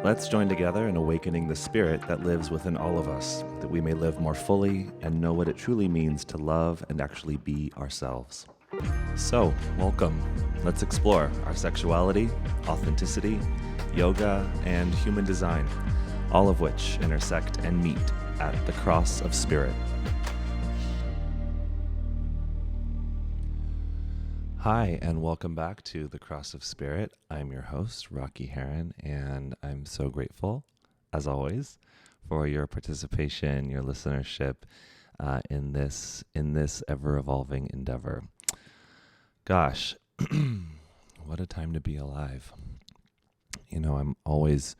Let's join together in awakening the spirit that lives within all of us, that we may live more fully and know what it truly means to love and actually be ourselves. So, welcome. Let's explore our sexuality, authenticity, yoga, and human design, all of which intersect and meet at the Cross of Spirit. Hi, and welcome back to the Cross of Spirit. I'm your host, Rocky Heron, and I'm so grateful, as always, for your participation, your listenership in this ever-evolving endeavor. Gosh, what a time to be alive. You know, I'm always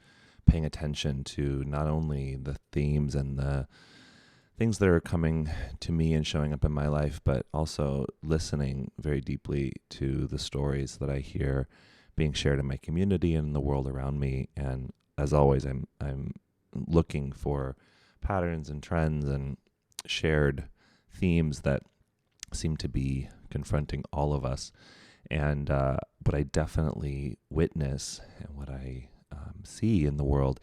paying attention to not only the themes and the things that are coming to me and showing up in my life, but also listening very deeply to the stories that I hear being shared in my community and in the world around me. And as always, I'm looking for patterns and trends and shared themes that seem to be confronting all of us. And what I definitely witness and what I see in the world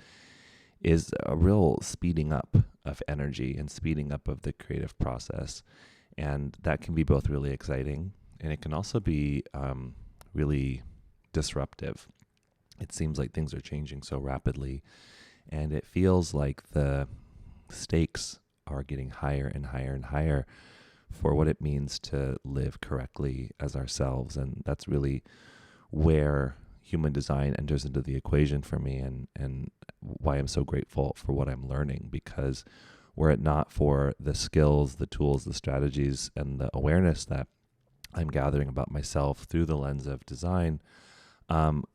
is a real speeding up of energy and speeding up of the creative process. And that can be both really exciting and it can also be really disruptive. It seems like things are changing so rapidly and it feels like the stakes are getting higher and higher and higher for what it means to live correctly as ourselves. And that's really where human design enters into the equation for me and why I'm so grateful for what I'm learning, because were it not for the skills, the tools, the strategies, and the awareness that I'm gathering about myself through the lens of design,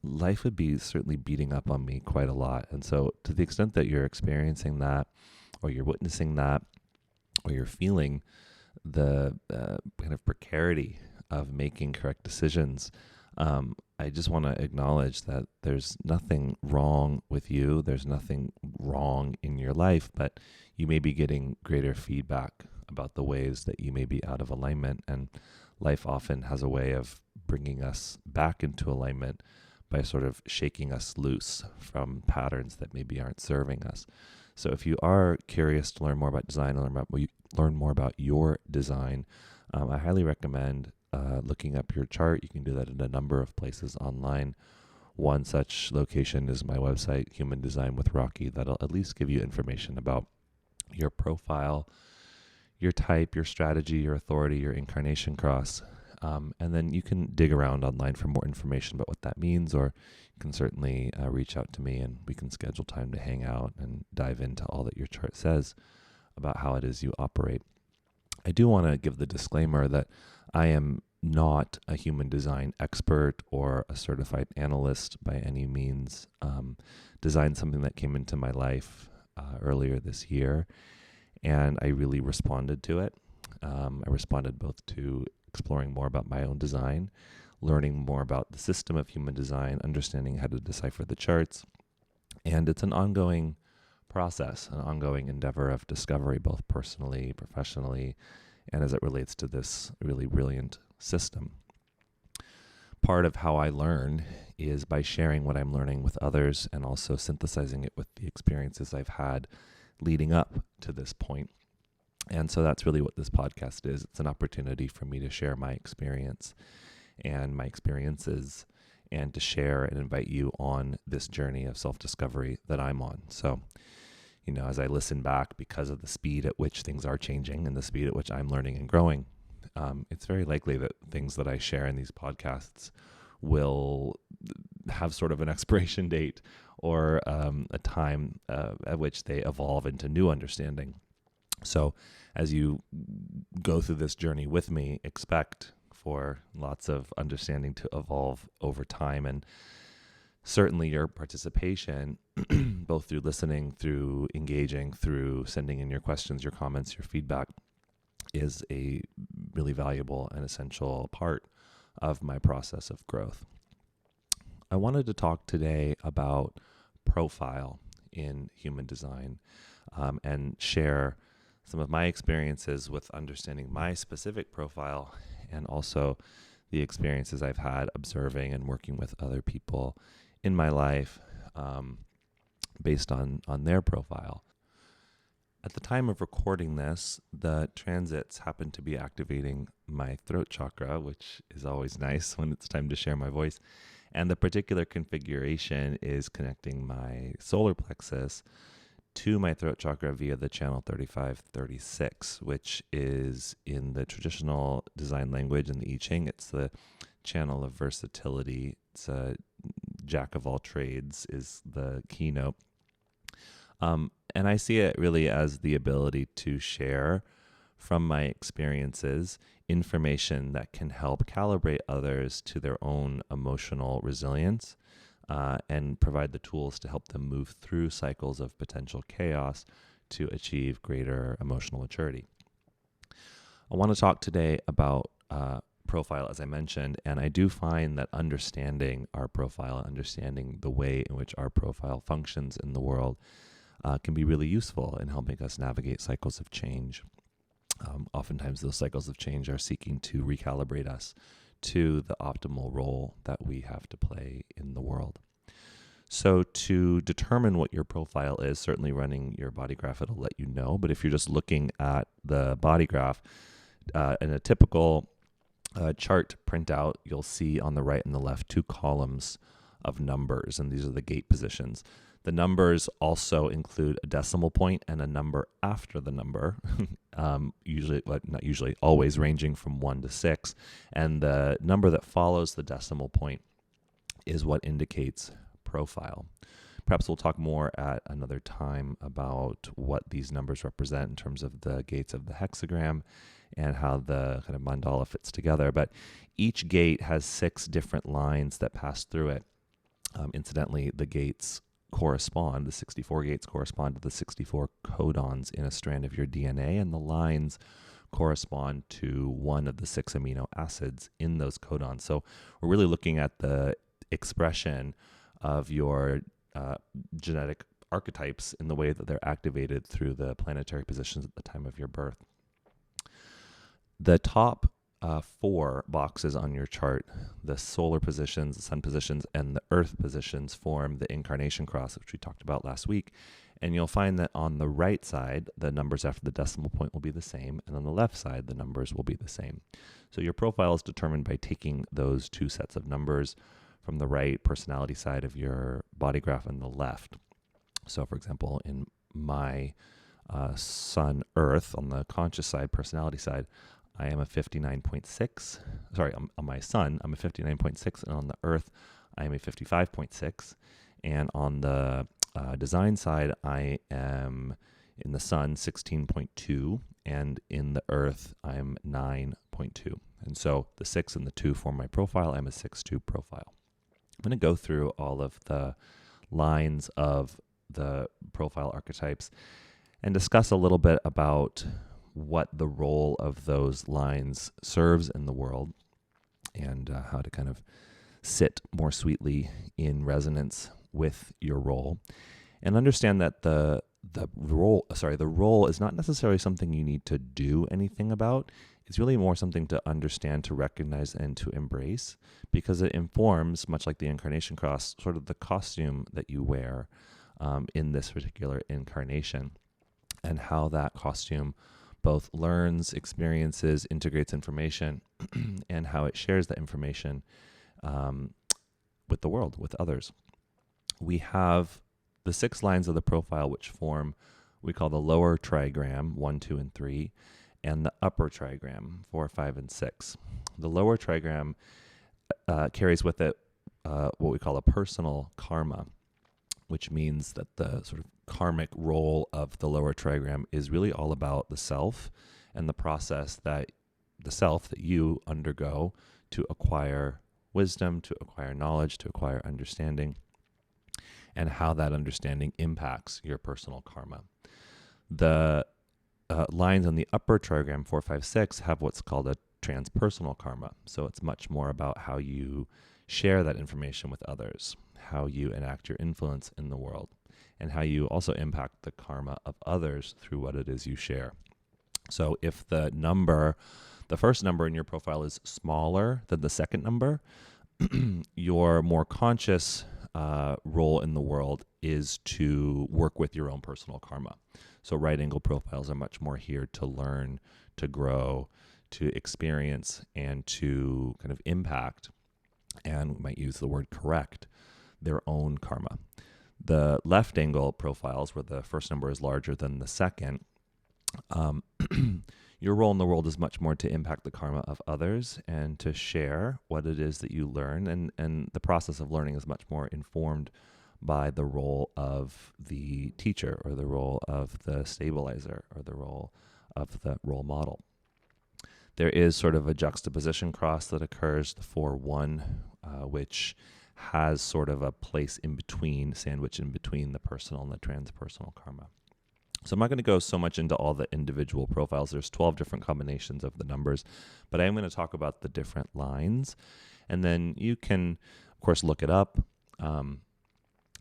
life would be certainly beating up on me quite a lot. And so to the extent that you're experiencing that, or you're witnessing that, or you're feeling the kind of precarity of making correct decisions, I just want to acknowledge that there's nothing wrong with you. There's nothing wrong in your life, but you may be getting greater feedback about the ways that you may be out of alignment. And life often has a way of bringing us back into alignment by sort of shaking us loose from patterns that maybe aren't serving us. So if you are curious to learn more about design, learn more about your design, I highly recommend looking up your chart. You can do that in a number of places online. One such location is my website, Human Design with Rocky. That'll at least give you information about your profile, your type, your strategy, your authority, your incarnation cross. And then you can dig around online for more information about what that means, or you can certainly reach out to me and we can schedule time to hang out and dive into all that your chart says about how it is you operate. I do want to give the disclaimer that I am not a human design expert or a certified analyst by any means. Designed something that came into my life earlier this year, and I really responded to it. I responded both to exploring more about my own design, learning more about the system of human design, understanding how to decipher the charts, and it's an ongoing process, an ongoing endeavor of discovery, both personally, professionally, and as it relates to this really brilliant system. Part of how I learn is by sharing what I'm learning with others and also synthesizing it with the experiences I've had leading up to this point. And so that's really what this podcast is. It's an opportunity for me to share my experience and my experiences and to share and invite you on this journey of self-discovery that I'm on. So, you know, as I listen back, because of the speed at which things are changing and the speed at which I'm learning and growing, it's very likely that things that I share in these podcasts will have sort of an expiration date or a time at which they evolve into new understanding. So as you go through this journey with me, expect for lots of understanding to evolve over time. And certainly your participation, both through listening, through engaging, through sending in your questions, your comments, your feedback, is a really valuable and essential part of my process of growth. I wanted to talk today about profile in human design and share some of my experiences with understanding my specific profile and also the experiences I've had observing and working with other people in my life based on their profile. At the time of recording this, the transits happen to be activating my throat chakra, which is always nice when it's time to share my voice. And the particular configuration is connecting my solar plexus to my throat chakra via the channel 3536, which is in the traditional design language in the I Ching. It's the channel of versatility. It's a jack of all trades is the keynote. And I see it really as the ability to share from my experiences information that can help calibrate others to their own emotional resilience, and provide the tools to help them move through cycles of potential chaos to achieve greater emotional maturity. I want to talk today about profile, as I mentioned, and I do find that understanding our profile, understanding the way in which our profile functions in the world, can be really useful in helping us navigate cycles of change. Oftentimes those cycles of change are seeking to recalibrate us to the optimal role that we have to play in the world. So to determine what your profile is, certainly running your body graph, it'll let you know. But if you're just looking at the body graph, in a typical chart printout, you'll see on the right and the left 2 columns of numbers, and these are the gate positions. The numbers also include a decimal point and a number after the number, always ranging from 1 to 6. And the number that follows the decimal point is what indicates profile. Perhaps we'll talk more at another time about what these numbers represent in terms of the gates of the hexagram and how the kind of mandala fits together. But each gate has 6 different lines that pass through it. Incidentally, the gates the 64 gates correspond to the 64 codons in a strand of your DNA, and the lines correspond to one of the 6 amino acids in those codons. So we're really looking at the expression of your genetic archetypes in the way that they're activated through the planetary positions at the time of your birth. The top 4 boxes on your chart, the solar positions, the sun positions, and the earth positions form the incarnation cross, which we talked about last week. And you'll find that on the right side, the numbers after the decimal point will be the same, and on the left side, the numbers will be the same. So your profile is determined by taking those 2 sets of numbers from the right personality side of your body graph and the left. So for example, in my sun earth, on the conscious side, personality side, I am a 59.6. Sorry, on my sun, I'm a 59.6, and on the earth, I am a 55.6. And on the design side, I am in the sun 16.2, and in the earth, I'm 9.2. And so the 6 and the 2 form my profile. I'm a 6-2 profile. I'm going to go through all of the lines of the profile archetypes and discuss a little bit about what the role of those lines serves in the world, and how to kind of sit more sweetly in resonance with your role, and understand that the role is not necessarily something you need to do anything about. It's really more something to understand, to recognize, and to embrace, because it informs, much like the incarnation cross, sort of the costume that you wear in this particular incarnation, and how that costume both learns, experiences, integrates information, and how it shares that information with the world, with others. We have the 6 lines of the profile, which form, we call the lower trigram, 1, 2, and 3, and the upper trigram, 4, 5, and 6. The lower trigram carries with it what we call a personal karma, which means that the sort of karmic role of the lower trigram is really all about the self and the process that the self that you undergo to acquire wisdom, to acquire knowledge, to acquire understanding, and how that understanding impacts your personal karma. The lines on the upper trigram, 4, 5, 6, have what's called a transpersonal karma. So it's much more about how you share that information with others, how you enact your influence in the world, and how you also impact the karma of others through what it is you share. So if the first number in your profile is smaller than the second number, you're more conscious role in the world is to work with your own personal karma. So right angle profiles are much more here to learn, to grow, to experience, and to kind of impact, and we might use the word correct, their own karma. The left angle profiles, where the first number is larger than the second, your role in the world is much more to impact the karma of others and to share what it is that you learn. And the process of learning is much more informed by the role of the teacher, or the role of the stabilizer, or the role of the role model. There is sort of a juxtaposition cross that occurs, the 4-1, which has sort of a place in between, sandwich in between the personal and the transpersonal karma. So I'm not going to go so much into all the individual profiles. There's 12 different combinations of the numbers, but I am going to talk about the different lines. And then you can, of course, look it up.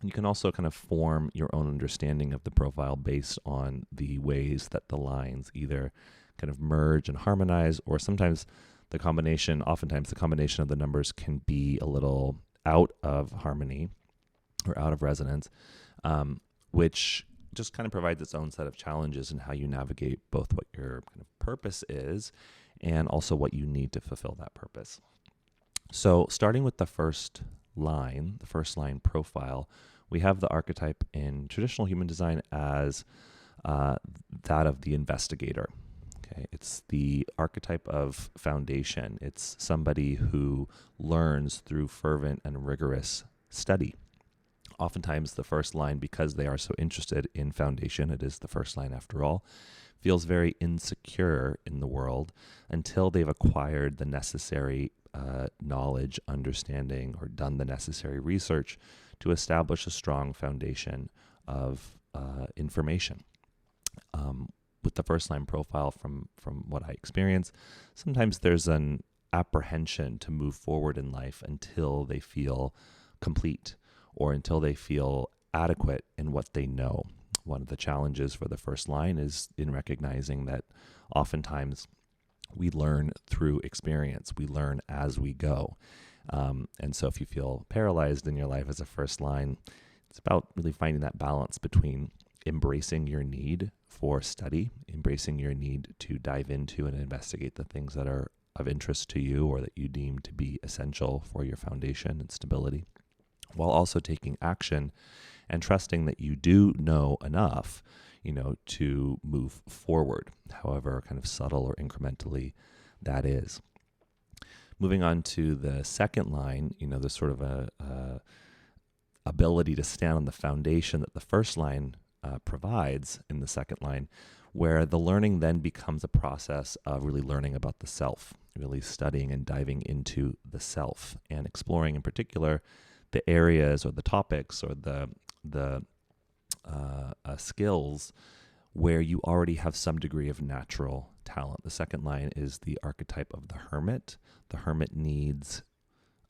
You can also kind of form your own understanding of the profile based on the ways that the lines either kind of merge and harmonize, or oftentimes the combination of the numbers can be a little out of harmony or out of resonance, which just kind of provides its own set of challenges in how you navigate both what your kind of purpose is and also what you need to fulfill that purpose. So starting with the first line profile, we have the archetype in traditional human design as that of the investigator. Okay, it's the archetype of foundation. It's somebody who learns through fervent and rigorous study. Oftentimes the first line, because they are so interested in foundation, it is the first line after all, feels very insecure in the world until they've acquired the necessary knowledge, understanding, or done the necessary research to establish a strong foundation of information. With the first line profile, from what I experience, sometimes there's an apprehension to move forward in life until they feel complete, or until they feel adequate in what they know. One of the challenges for the first line is in recognizing that oftentimes we learn through experience. We learn as we go. And so if you feel paralyzed in your life as a first line, it's about really finding that balance between embracing your need for study, embracing your need to dive into and investigate the things that are of interest to you or that you deem to be essential for your foundation and stability, while also taking action and trusting that you do know enough, to move forward, however kind of subtle or incrementally that is. Moving on to the second line, there's sort of a ability to stand on the foundation that the first line provides in the second line, where the learning then becomes a process of really learning about the self, really studying and diving into the self and exploring in particular the areas or the topics or the skills where you already have some degree of natural talent. The second line is the archetype of the hermit. The hermit needs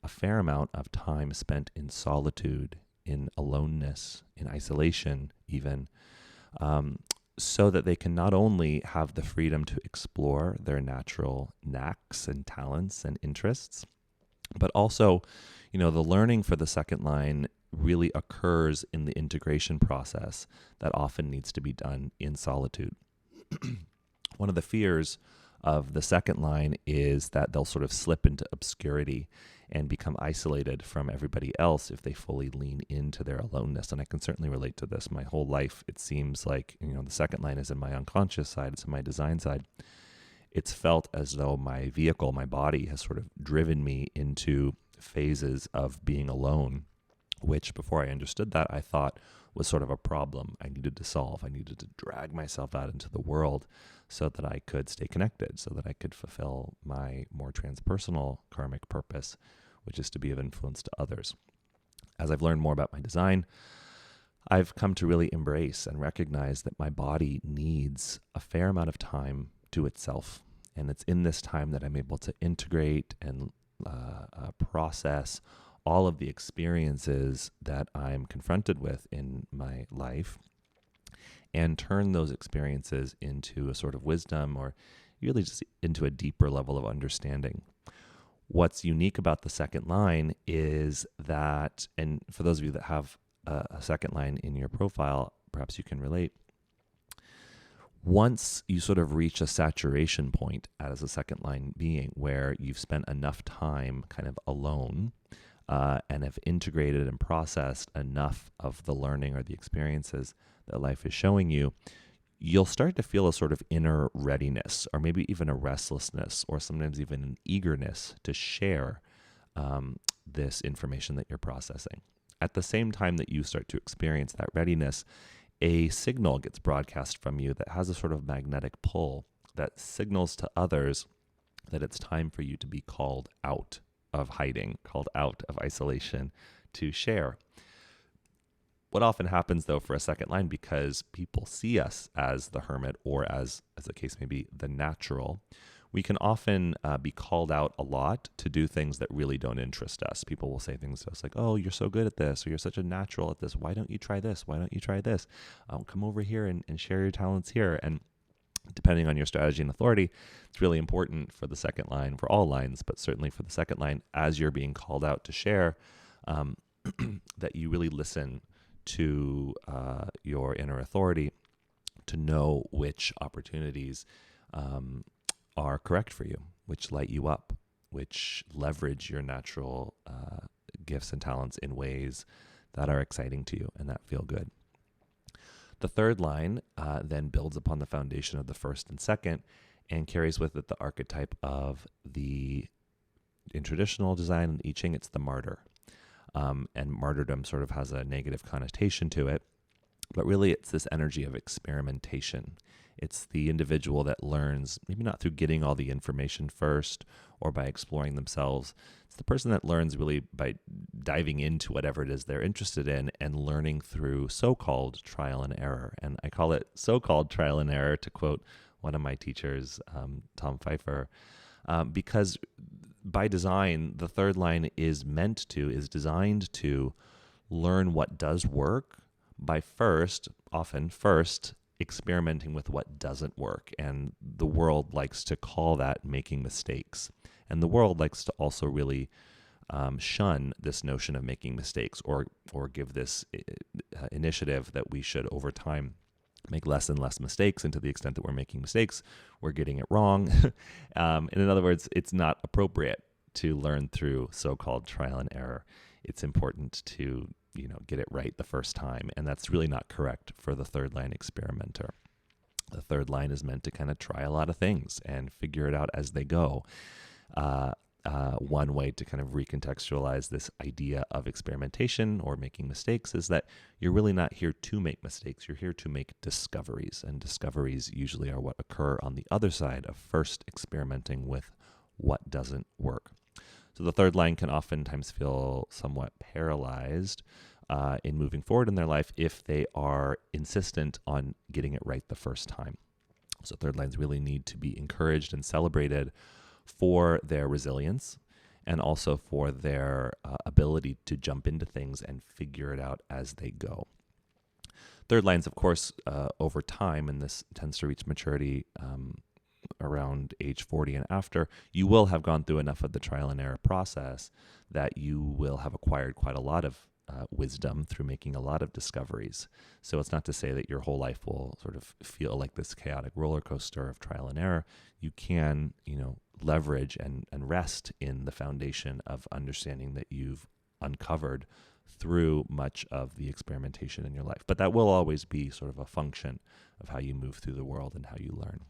a fair amount of time spent in solitude, in aloneness, in isolation even, so that they can not only have the freedom to explore their natural knacks and talents and interests, but also, the learning for the second line really occurs in the integration process that often needs to be done in solitude. One of the fears of the second line is that they'll sort of slip into obscurity and become isolated from everybody else if they fully lean into their aloneness. And I can certainly relate to this. My whole life, it seems like, the second line is in my unconscious side, it's in my design side. It's felt as though my vehicle, my body, has sort of driven me into phases of being alone, which before I understood that, I thought was sort of a problem I needed to solve. I needed to drag myself out into the world so that I could stay connected, so that I could fulfill my more transpersonal karmic purpose, which is to be of influence to others. As I've learned more about my design, I've come to really embrace and recognize that my body needs a fair amount of time to itself. And it's in this time that I'm able to integrate and process all of the experiences that I'm confronted with in my life and turn those experiences into a sort of wisdom, or really just into a deeper level of understanding. What's unique about the second line is that, and for those of you that have a second line in your profile, perhaps you can relate. Once you sort of reach a saturation point as a second line being where you've spent enough time kind of alone and have integrated and processed enough of the learning or the experiences that life is showing you, you'll start to feel a sort of inner readiness, or maybe even a restlessness, or sometimes even an eagerness to share this information that you're processing. At the same time that you start to experience that readiness, a signal gets broadcast from you that has a sort of magnetic pull that signals to others that it's time for you to be called out of hiding, called out of isolation, to share. What often happens, though, for a second line, because people see us as the hermit, or as the case may be, the natural, we can often be called out a lot to do things that really don't interest us. People will say things to us like, oh, you're so good at this, or you're such a natural at this. Why don't you try this? Why don't you try this? Come over here and share your talents here. And depending on your strategy and authority, it's really important for the second line, for all lines, but certainly for the second line, as you're being called out to share, that you really listen to your inner authority to know which opportunities are correct for you, which light you up, which leverage your natural gifts and talents in ways that are exciting to you and that feel good. The third line then builds upon the foundation of the first and second and carries with it the archetype of in traditional design and I Ching, it's the martyr. And martyrdom sort of has a negative connotation to it, but really it's this energy of experimentation. It's the individual that learns, maybe not through getting all the information first or by exploring themselves. It's the person that learns really by diving into whatever it is they're interested in and learning through so-called trial and error. And I call it so-called trial and error, to quote one of my teachers, Tom Pfeiffer, because by design, the third line is designed to learn what does work by often first, experimenting with what doesn't work. And the world likes to call that making mistakes. And the world likes to also really shun this notion of making mistakes, or give this initiative that we should over time make less and less mistakes, and to the extent that we're making mistakes, we're getting it wrong. And in other words, it's not appropriate to learn through so-called trial and error. It's important to get it right the first time. And that's really not correct for the third line experimenter. The third line is meant to kind of try a lot of things and figure it out as they go. One way to kind of recontextualize this idea of experimentation or making mistakes is that you're really not here to make mistakes. You're here to make discoveries. And discoveries usually are what occur on the other side of first experimenting with what doesn't work. So the third line can oftentimes feel somewhat paralyzed in moving forward in their life if they are insistent on getting it right the first time. So third lines really need to be encouraged and celebrated for their resilience and also for their ability to jump into things and figure it out as they go. Third lines, of course, over time, and this tends to reach maturity around age 40 and after, you will have gone through enough of the trial and error process that you will have acquired quite a lot of wisdom through making a lot of discoveries. So it's not to say that your whole life will sort of feel like this chaotic roller coaster of trial and error. You can, leverage and rest in the foundation of understanding that you've uncovered through much of the experimentation in your life. But that will always be sort of a function of how you move through the world and how you learn.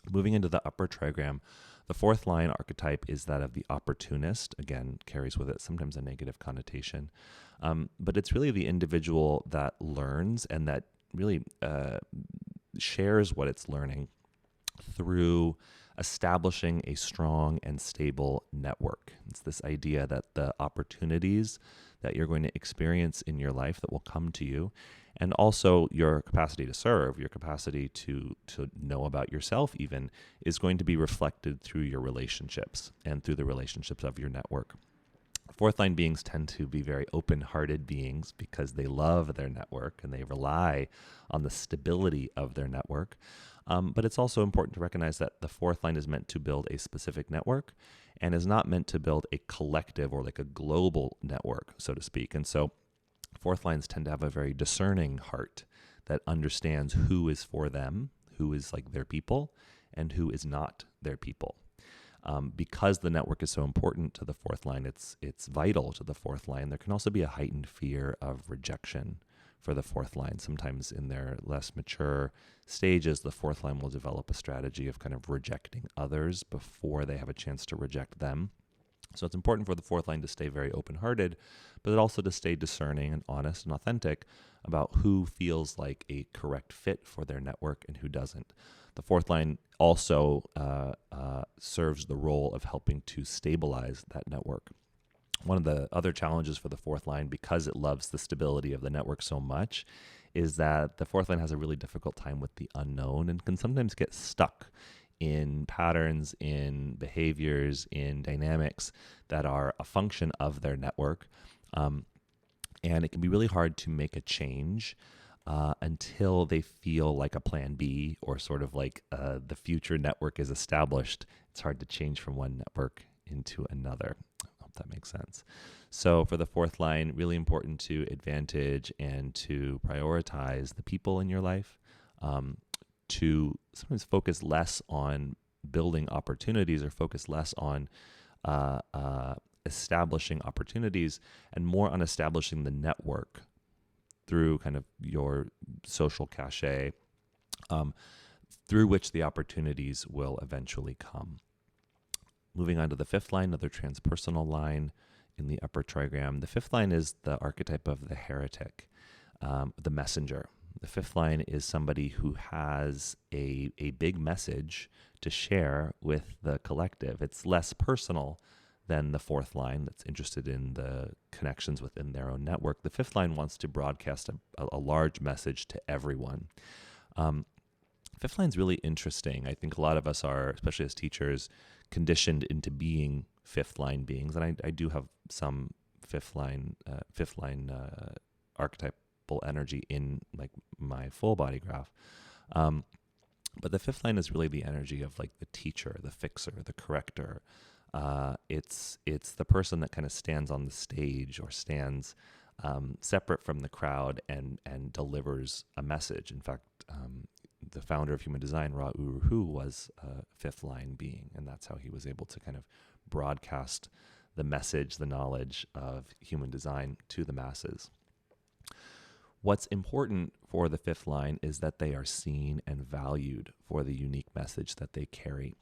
Moving into the upper trigram, the fourth line archetype is that of the opportunist. Again, carries with it sometimes a negative connotation. But it's really the individual that learns and that really shares what it's learning through establishing a strong and stable network. It's this idea that the opportunities that you're going to experience in your life that will come to you, and also your capacity to serve, your capacity to know about yourself even, is going to be reflected through your relationships and through the relationships of your network. Fourth line beings tend to be very open-hearted beings because they love their network and they rely on the stability of their network. But it's also important to recognize that the fourth line is meant to build a specific network and is not meant to build a collective or like a global network, so to speak. And so fourth lines tend to have a very discerning heart that understands who is for them, who is like their people, and who is not their people. Because the network is so important to the fourth line, it's vital to the fourth line. There can also be a heightened fear of rejection for the fourth line. Sometimes in their less mature stages, the fourth line will develop a strategy of kind of rejecting others before they have a chance to reject them. So it's important for the fourth line to stay very open-hearted, but also to stay discerning and honest and authentic about who feels like a correct fit for their network and who doesn't. The fourth line also serves the role of helping to stabilize that network. One of the other challenges for the fourth line, because it loves the stability of the network so much, is that the fourth line has a really difficult time with the unknown and can sometimes get stuck in patterns, in behaviors, in dynamics that are a function of their network. And it can be really hard to make a change until they feel like a plan B or sort of like the future network is established. It's hard to change from one network into another. I hope that makes sense. So for the fourth line, really important to advantage and to prioritize the people in your life, to sometimes focus less on building opportunities or focus less on establishing opportunities and more on establishing the network through kind of your social cachet, through which the opportunities will eventually come. Moving on to the fifth line, another transpersonal line in the upper trigram. The fifth line is the archetype of the heretic, the messenger. The fifth line is somebody who has a big message to share with the collective. It's less personal than the fourth line that's interested in the connections within their own network. The fifth line wants to broadcast a large message to everyone. Fifth line's really interesting. I think a lot of us are, especially as teachers, conditioned into being fifth line beings, and I do have some fifth line archetypal energy in like my full body graph. But the fifth line is really the energy of like the teacher, the fixer, the corrector. It's the person that kind of stands on the stage or stands separate from the crowd and delivers a message. In fact, the founder of human design, Ra Uru Hu, was a fifth line being, and that's how he was able to kind of broadcast the message, the knowledge of human design to the masses. What's important for the fifth line is that they are seen and valued for the unique message that they carry.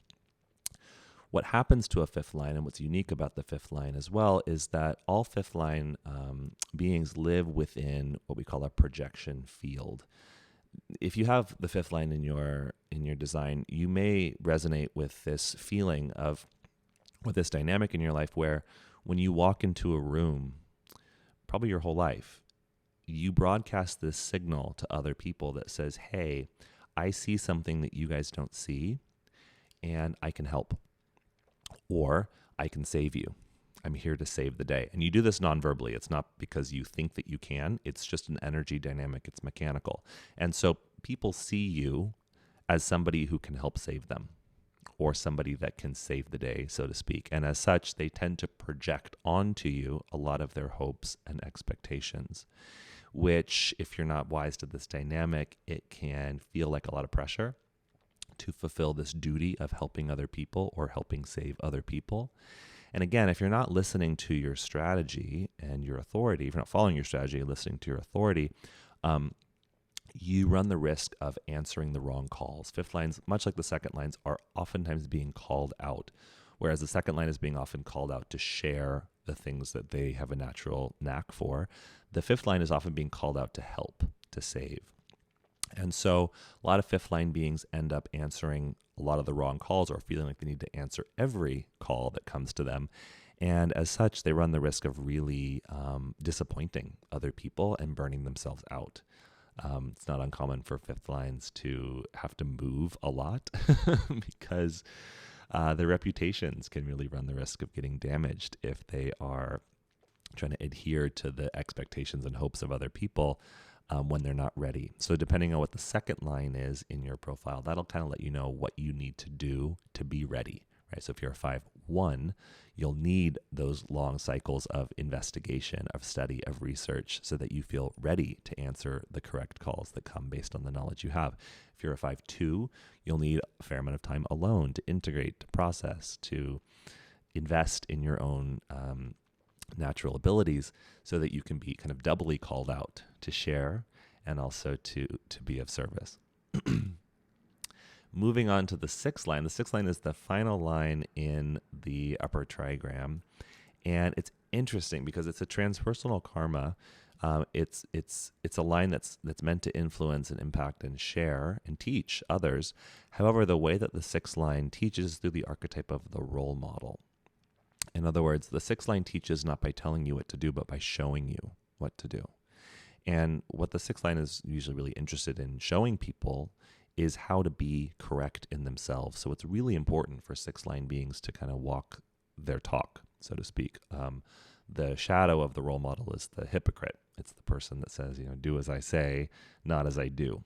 What happens to a fifth line, and what's unique about the fifth line as well, is that all fifth line beings live within what we call a projection field. If you have the fifth line in your design, you may resonate with this feeling of, with this dynamic in your life where when you walk into a room, probably your whole life, you broadcast this signal to other people that says, hey, I see something that you guys don't see, and I can help. Or I can save you. I'm here to save the day. And you do this non-verbally. It's not because you think that you can. It's just an energy dynamic. It's mechanical. And so people see you as somebody who can help save them, or somebody that can save the day, so to speak. And as such, they tend to project onto you a lot of their hopes and expectations, which, if you're not wise to this dynamic, it can feel like a lot of pressure to fulfill this duty of helping other people or helping save other people. And again, if you're not listening to your strategy and your authority, if you're not following your strategy and listening to your authority, you run the risk of answering the wrong calls. Fifth lines, much like the second lines, are oftentimes being called out, whereas the second line is being often called out to share the things that they have a natural knack for. The fifth line is often being called out to help, to save. And so a lot of fifth line beings end up answering a lot of the wrong calls or feeling like they need to answer every call that comes to them. And as such, they run the risk of really disappointing other people and burning themselves out. It's not uncommon for fifth lines to have to move a lot because their reputations can really run the risk of getting damaged if they are trying to adhere to the expectations and hopes of other people. when they're not ready. So depending on what the second line is in your profile, that'll kind of let you know what you need to do to be ready, right? So if you're a 5-1, you'll need those long cycles of investigation, of study, of research, so that you feel ready to answer the correct calls that come based on the knowledge you have. If you're a 5-2, you'll need a fair amount of time alone to integrate, to process, to invest in your own natural abilities, so that you can be kind of doubly called out to share and also to be of service. Moving on to the 6th line. The 6th line is the final line in the upper trigram, and it's interesting because it's a transpersonal karma. It's a line that's meant to influence and impact and share and teach others. However, the way that the 6th line teaches is through the archetype of the role model. In other words, the 6th line teaches not by telling you what to do, but by showing you what to do. And what the 6th line is usually really interested in showing people is how to be correct in themselves. So it's really important for 6th line beings to kind of walk their talk, so to speak. The shadow of the role model is the hypocrite. It's the person that says, do as I say, not as I do.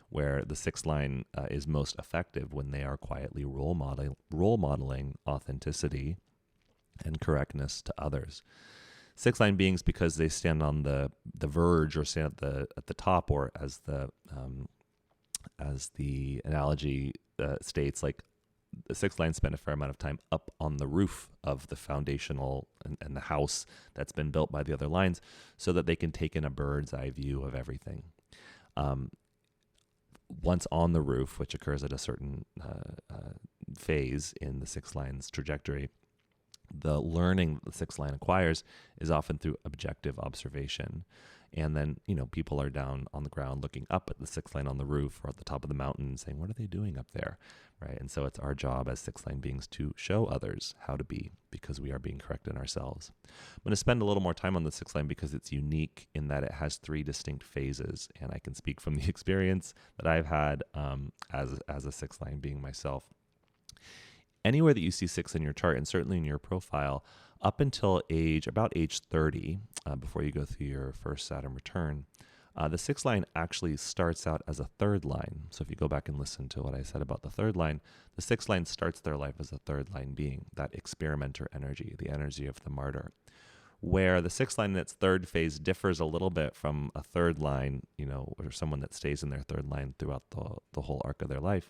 Where the 6th line is most effective when they are quietly role modeling authenticity and correctness to others. 6th line beings, because they stand on the verge or stand at the top, or as the analogy states, like the 6th line spend a fair amount of time up on the roof of the foundational and the house that's been built by the other lines, so that they can take in a bird's eye view of everything. Once on the roof, which occurs at a certain phase in the 6th line's trajectory, the learning the 6th line acquires is often through objective observation. And then, people are down on the ground looking up at the 6th line on the roof or at the top of the mountain saying, what are they doing up there? Right. And so it's our job as 6th line beings to show others how to be, because we are being correct in ourselves. I'm going to spend a little more time on the 6th line because it's unique in that it has 3 distinct phases. And I can speak from the experience that I've had as a 6th line being myself. Anywhere that you see 6 in your chart, and certainly in your profile, up until about age 30, before you go through your first Saturn return, the 6th line actually starts out as a 3rd line. So if you go back and listen to what I said about the 3rd line, the 6th line starts their life as a 3rd line being, that experimenter energy, the energy of the martyr. Where the 6th line in its 3rd phase differs a little bit from a 3rd line, or someone that stays in their 3rd line throughout the whole arc of their life,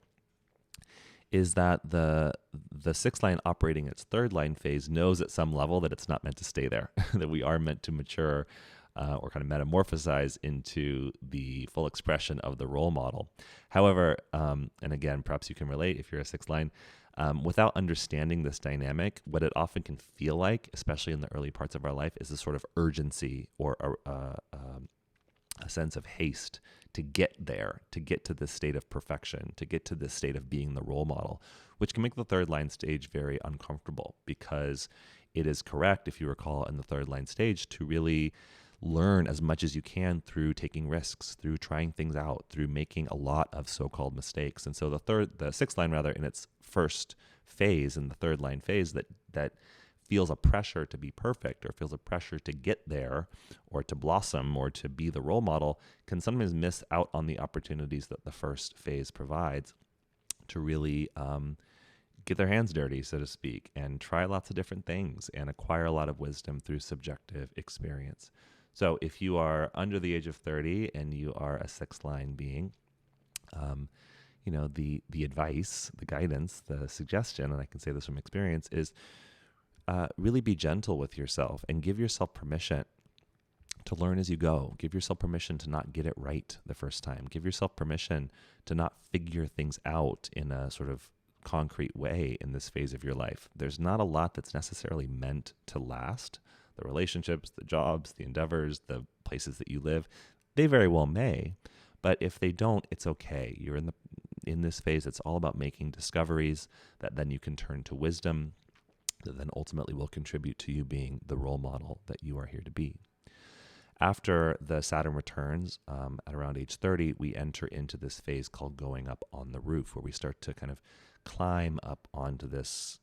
is that the 6th line operating its 3rd line phase knows at some level that it's not meant to stay there, that we are meant to mature or kind of metamorphosize into the full expression of the role model. However, and again, perhaps you can relate if you're a 6th line, without understanding this dynamic, what it often can feel like, especially in the early parts of our life, is a sort of urgency or a sense of haste to get there, to get to this state of perfection, to get to this state of being the role model, which can make the 3rd line stage very uncomfortable, because it is correct, if you recall, in the 3rd line stage to really learn as much as you can through taking risks, through trying things out, through making a lot of so-called mistakes. And so the 6th line, rather, in its first phase, in the 3rd line phase, that feels a pressure to be perfect, or feels a pressure to get there, or to blossom, or to be the role model, can sometimes miss out on the opportunities that the first phase provides to really get their hands dirty, so to speak, and try lots of different things and acquire a lot of wisdom through subjective experience. So if you are under the age of 30 and you are a 6th line being, the advice, the guidance, the suggestion, and I can say this from experience, is really be gentle with yourself and give yourself permission to learn as you go. Give yourself permission to not get it right the first time. Give yourself permission to not figure things out in a sort of concrete way in this phase of your life. There's not a lot that's necessarily meant to last. The relationships, the jobs, the endeavors, the places that you live, they very well may, but if they don't, it's okay. You're in this phase. It's all about making discoveries that then you can turn to wisdom, that then ultimately will contribute to you being the role model that you are here to be. After the Saturn returns at around age 30, we enter into this phase called going up on the roof, where we start to kind of climb up onto this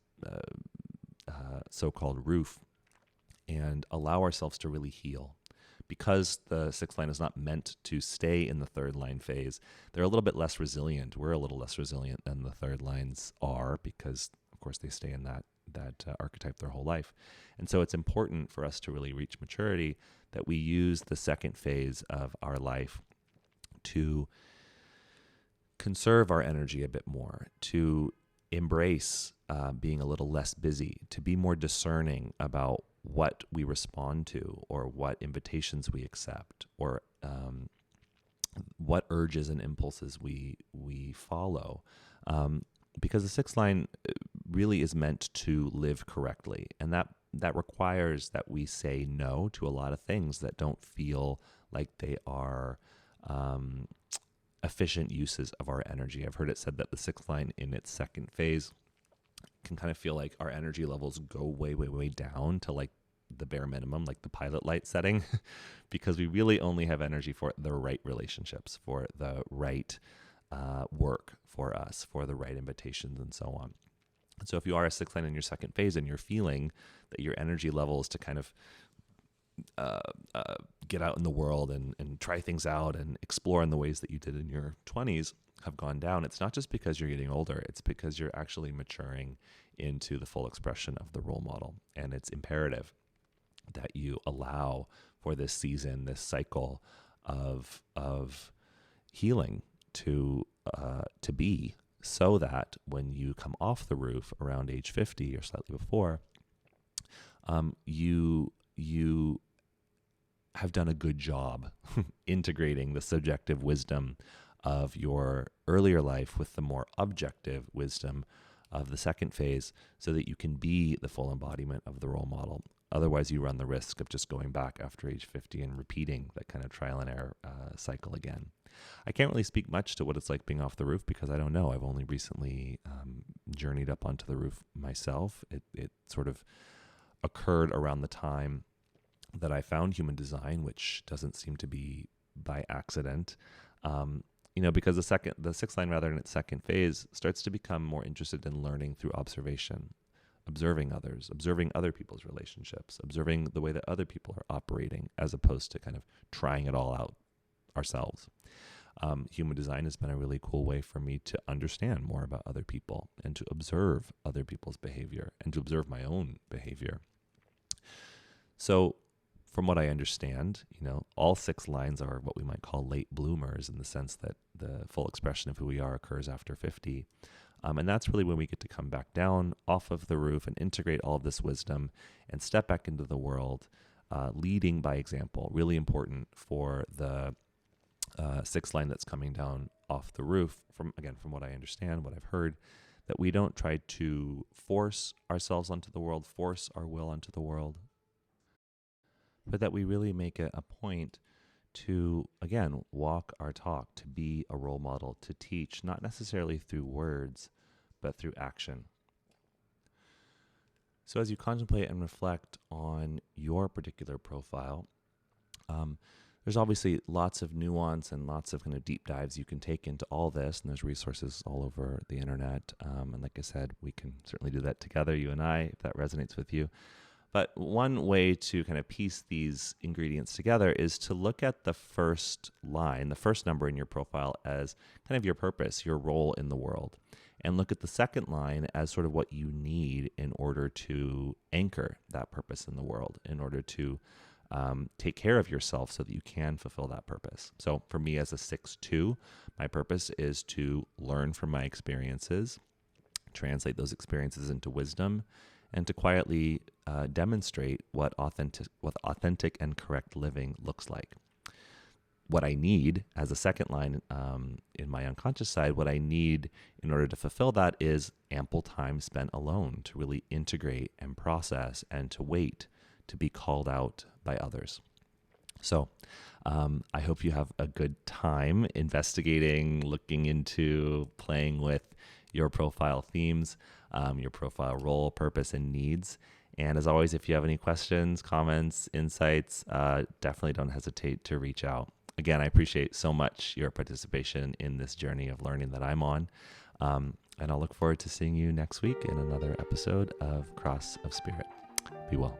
so-called roof and allow ourselves to really heal. because the sixth line is not meant to stay in the third line phase, they're a little bit less resilient. We're a little less resilient than the third lines are because, of course, they stay in that archetype their whole life. And so it's important for us to really reach maturity that we use the second phase of our life to conserve our energy a bit more, to embrace being a little less busy, to be more discerning about what we respond to or what invitations we accept or what urges and impulses we follow. Because the sixth line really is meant to live correctly. And that requires that we say no to a lot of things that don't feel like they are efficient uses of our energy. I've heard it said that the sixth line in its second phase can kind of feel like our energy levels go way, way, way down to like the bare minimum, like the pilot light setting, because we really only have energy for the right relationships, for the right work for us, for the right invitations and so on. And so if you are a sixth line in your second phase and you're feeling that your energy levels to kind of get out in the world and try things out and explore in the ways that you did in your 20s have gone down, it's not just because you're getting older, it's because you're actually maturing into the full expression of the role model. And it's imperative that you allow for this season, this cycle of healing to be, so that when you come off the roof around age 50 or slightly before, you have done a good job integrating the subjective wisdom of your earlier life with the more objective wisdom of the second phase, so that you can be the full embodiment of the role model. Otherwise, you run the risk of just going back after age 50 and repeating that kind of trial and error cycle again. I can't really speak much to what it's like being off the roof because I don't know. I've only recently journeyed up onto the roof myself. It sort of occurred around the time that I found human design, which doesn't seem to be by accident. Because the sixth line, rather in its second phase, starts to become more interested in learning through observation, observing others, observing other people's relationships, observing the way that other people are operating, as opposed to kind of trying it all out ourselves. Human design has been a really cool way for me to understand more about other people and to observe other people's behavior and to observe my own behavior. So from what I understand, all six lines are what we might call late bloomers, in the sense that the full expression of who we are occurs after 50. And that's really when we get to come back down off of the roof and integrate all of this wisdom and step back into the world, leading by example. Really important for the sixth line that's coming down off the roof, from what I understand, what I've heard, that we don't try to force ourselves onto the world, force our will onto the world, but that we really make it a point to, again, walk our talk, to be a role model, to teach, not necessarily through words, but through action. So as you contemplate and reflect on your particular profile, there's obviously lots of nuance and lots of kind of deep dives you can take into all this, and there's resources all over the internet. And like I said, we can certainly do that together, you and I, if that resonates with you. But one way to kind of piece these ingredients together is to look at the first line, the first number in your profile, as kind of your purpose, your role in the world. And look at the second line as sort of what you need in order to anchor that purpose in the world, in order to take care of yourself so that you can fulfill that purpose. So for me as a 6-2, my purpose is to learn from my experiences, translate those experiences into wisdom, and to quietly demonstrate what authentic and correct living looks like. What I need as a second line in my unconscious side, what I need in order to fulfill that is ample time spent alone to really integrate and process and to wait to be called out by others. So I hope you have a good time investigating, looking into, playing with your profile themes, your profile role, purpose, and needs. And as always, if you have any questions, comments, insights, definitely don't hesitate to reach out. Again, I appreciate so much your participation in this journey of learning that I'm on. And I'll look forward to seeing you next week in another episode of Cross of Spirit. Be well.